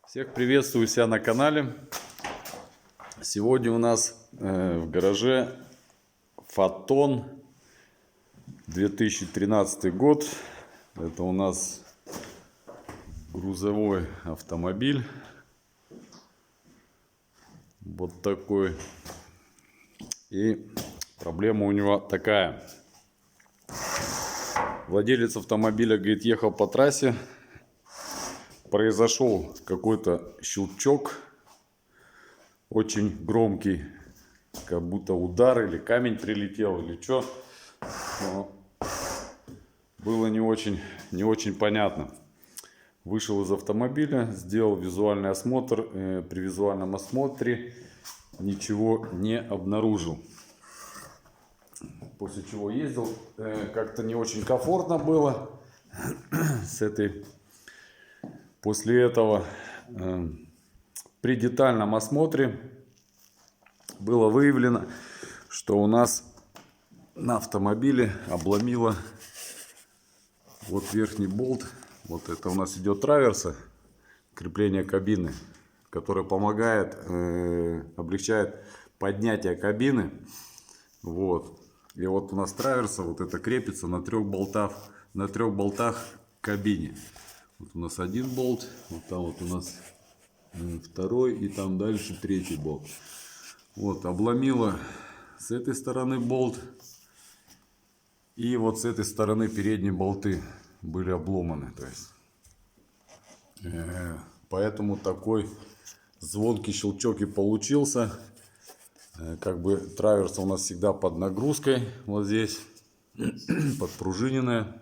Всех приветствую себя на канале. Сегодня у нас в гараже Фотон 2013 год. Это у нас грузовой автомобиль. Вот такой. И проблема у него такая. Владелец автомобиля, говорит, ехал по трассе. Произошел какой-то щелчок, очень громкий, как будто удар или камень прилетел, или что. Но было не очень понятно. Вышел из автомобиля, сделал визуальный осмотр. При визуальном осмотре ничего не обнаружил. После чего ездил, как-то не очень комфортно было с этой. После этого при детальном осмотре было выявлено, что у нас на автомобиле обломило вот верхний болт. Вот это у нас идет траверса, крепление кабины, которое помогает, облегчает поднятие кабины. Вот. И вот у нас траверса, вот это крепится на трех болтах к кабине. Вот у нас один болт, вот там вот у нас второй, и там дальше третий болт. Вот, обломило с этой стороны болт, и вот с этой стороны передние болты были обломаны. То есть, поэтому такой звонкий щелчок и получился. Как бы траверса у нас всегда под нагрузкой, вот здесь, подпружиненная.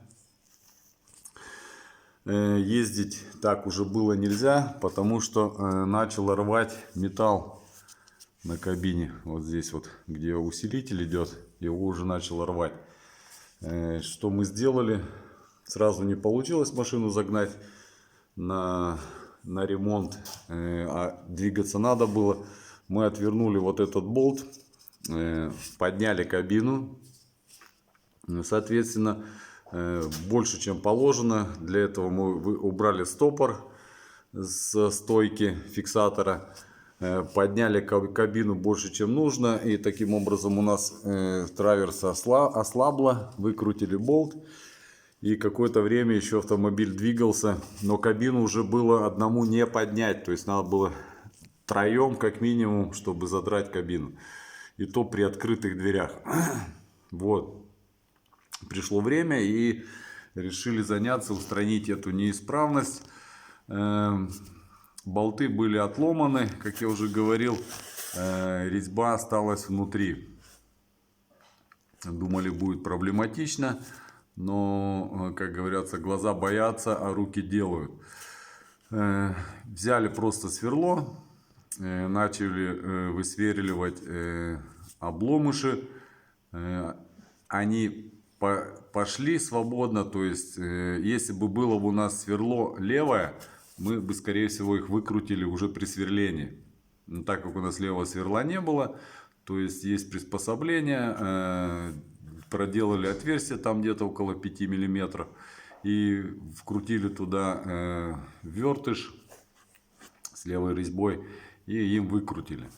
Ездить так уже было нельзя, потому что начал рвать металл на кабине. Вот здесь вот, где усилитель идет, его уже начал рвать. Что мы сделали? Сразу не получилось машину загнать на ремонт, а двигаться надо было. Мы отвернули вот этот болт, подняли кабину, соответственно, больше чем положено. Для этого мы убрали стопор с стойки фиксатора, подняли кабину больше чем нужно, и таким образом у нас траверса ослабла, выкрутили болт, и какое-то время еще автомобиль двигался, но кабину уже было одному не поднять, то есть надо было троем как минимум, чтобы задрать кабину, и то при открытых дверях. Вот. Пришло время, и решили заняться, устранить эту неисправность. Болты были отломаны, как я уже говорил, резьба осталась внутри. Думали, будет проблематично, но, как говорятся, глаза боятся, а руки делают. Взяли просто сверло, начали высверливать обломыши. Они пошли свободно, то есть если бы было у нас сверло левое, мы бы, скорее всего, их выкрутили уже при сверлении. Но так как у нас левого сверла не было, то есть приспособление, проделали отверстие там где-то около 5 миллиметров и вкрутили туда вертыш с левой резьбой и им выкрутили.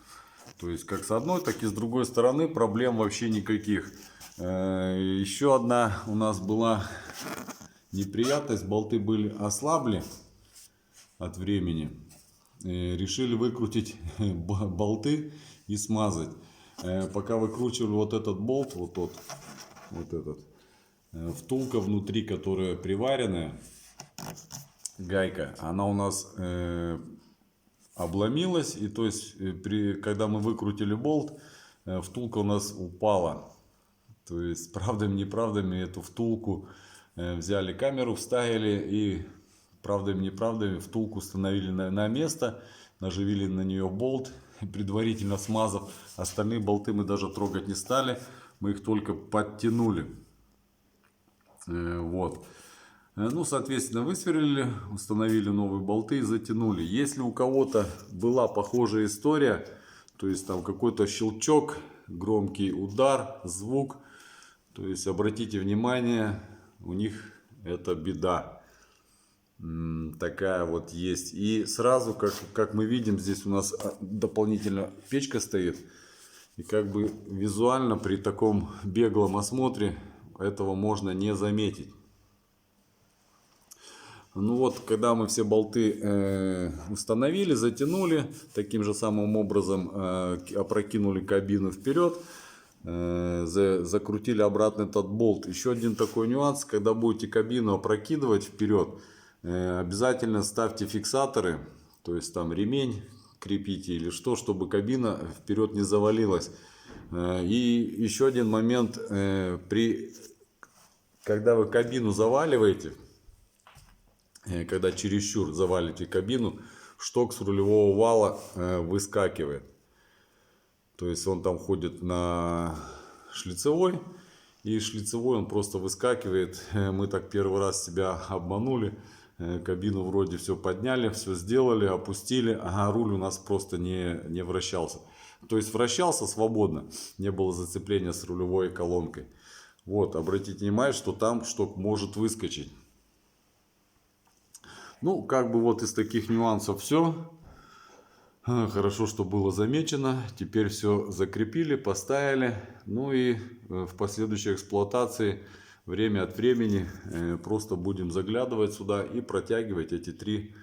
То есть как с одной, так и с другой стороны проблем вообще никаких. Еще одна у нас была неприятность. Болты были ослабли от времени. Решили выкрутить болты и смазать. Пока выкручивали вот этот болт, вот этот, втулка внутри, которая приваренная, гайка, она у нас обломилась. И то есть, когда мы выкрутили болт, втулка у нас упала. То есть, правдами-неправдами эту втулку взяли, камеру вставили, и правдами-неправдами втулку установили на место, наживили на нее болт, предварительно смазав. Остальные болты мы даже трогать не стали, мы их только подтянули. Вот. Ну, соответственно, высверлили, установили новые болты и затянули. Если у кого-то была похожая история, то есть там какой-то щелчок, громкий удар, звук, то есть обратите внимание, у них это беда. Такая вот есть. И сразу, как мы видим, здесь у нас дополнительно печка стоит. И как бы визуально при таком беглом осмотре этого можно не заметить. Ну вот, когда мы все болты установили, затянули, таким же самым образом опрокинули кабину вперед, закрутили обратно этот болт. Еще один такой нюанс: когда будете кабину опрокидывать вперед, обязательно ставьте фиксаторы, то есть там ремень крепите или что, чтобы кабина вперед не завалилась. И еще один момент: когда вы кабину заваливаете, когда чересчур завалите кабину, шток с рулевого вала выскакивает. То есть он там ходит на шлицевой, и шлицевой он просто выскакивает. Мы так первый раз себя обманули. Кабину вроде все подняли, все сделали, опустили, а руль у нас просто не вращался. То есть вращался свободно, не было зацепления с рулевой колонкой. Вот, обратите внимание, что там шток может выскочить. Ну, как бы вот из таких нюансов все. Хорошо, что было замечено. Теперь все закрепили, поставили. Ну и в последующей эксплуатации время от времени просто будем заглядывать сюда и протягивать эти 3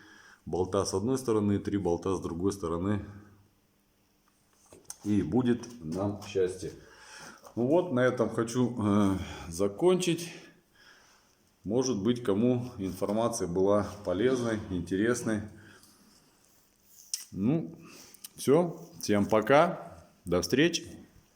болта с одной стороны и 3 болта с другой стороны. И будет нам счастье. Ну вот, на этом хочу закончить. Может быть, кому информация была полезной, интересной. Ну, все. Всем пока. До встречи.